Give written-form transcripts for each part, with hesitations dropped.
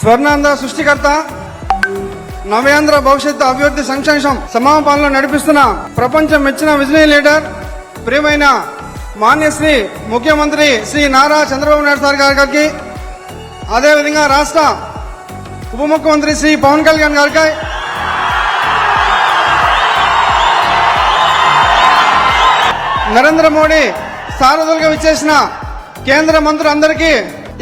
స్వర్ణాంధ్ర సృష్టికర్త, నవ్యాంధ్ర భవిష్యత్తు అభివృద్ధి సంక్షేమం సమాపనలో నడిపిస్తున్న ప్రపంచం మెచ్చిన విజనరీ లీడర్, ప్రియమైన మాన్యశ్రీ ముఖ్యమంత్రి శ్రీ నారా చంద్రబాబు నాయుడు సార్ గారికి, అదేవిధంగా రాష్ట్ర ఉప ముఖ్యమంత్రి శ్రీ పవన్ కళ్యాణ్ గారికి, నరేంద్ర మోడీ సారథులుగా విచ్చేసిన కేంద్ర మంత్రులందరికీ,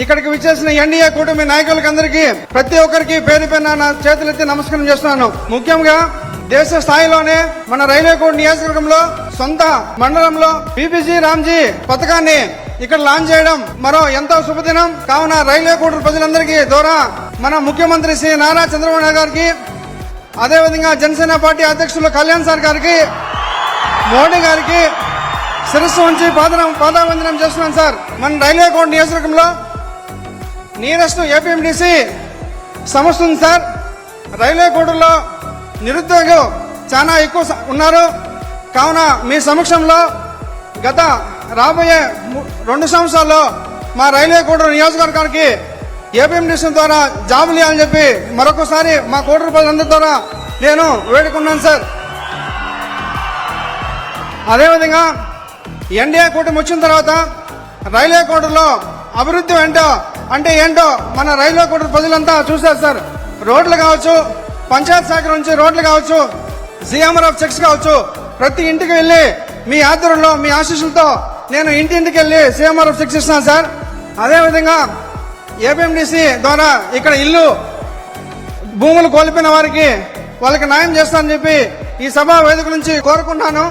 ఇక్కడికి విచ్చేసిన ఎన్డీఏ కూటమి నాయకులకి అందరికీ ప్రతి ఒక్కరికి పేరు పేరున నా చేతులెత్తి నమస్కారం చేస్తున్నాను. ముఖ్యంగా దేశ స్థాయిలోనే మన రైల్వే కోడ్ నియోజకవర్గంలో సొంత మండలంలో బీబీజీ రామ్జీ పథకాన్ని ఇక్కడ లాంచ్ చేయడం మరో ఎంతో శుభదినం. కావున రైల్వే కోడ్ ప్రజలందరికీ ద్వారా మన ముఖ్యమంత్రి శ్రీ నారా చంద్రబాబు నాయుడు గారికి, అదేవిధంగా జనసేన పార్టీ అధ్యక్షులు కళ్యాణ్ సార్ గారికి, మోడీ గారికి శిరస్సు ఉంచి పాదావందనం చేస్తున్నాను. సార్, మన రైల్వే కోడ్ నియోజకవర్గంలో నియరెస్ట్ ఏపీఎండిసి సంస్థ ఉంది. సార్, రైల్వే కోడ్లో నిరుద్యోగులు చాలా ఎక్కువ ఉన్నారు. కావున మీ సమక్షంలో గత రాబోయే 2 సంవత్సరాల్లో మా రైల్వే కోడ్ నియోజకవర్గానికి ఏపీఎండిసి ద్వారా జాబులు ఇవ్వాలని చెప్పి మరొకసారి మా కోటి రూపాయలందరి ద్వారా నేను వేడుకున్నాను. సార్, అదేవిధంగా ఎన్డీఏ కూటమి వచ్చిన తర్వాత రైల్వే కోడ్లో అభివృద్ధి ఏంటో మన రైల్వే కోడ్ ప్రజలంతా చూశారు. సార్, రోడ్లు కావచ్చు, పంచాయత్ శాఖ నుంచి రోడ్లు కావచ్చు, జిఎంఆర్ ఆఫ్ చెక్స్ కావచ్చు, ప్రతి ఇంటికి వెళ్ళి మీ ఆధ్వర్యంలో మీ ఆశీస్సులతో నేను ఇంటింటికి వెళ్ళి సిఎంఆర్ ఆఫ్ చెక్స్ ఇస్తున్నాను. సార్, అదేవిధంగా ఏపీఎండిసి ద్వారా ఇక్కడ భూములు కోల్పోయిన వారికి వాళ్ళకి న్యాయం చేస్తానని చెప్పి ఈ సభా వేదిక నుంచి కోరుకుంటున్నాను.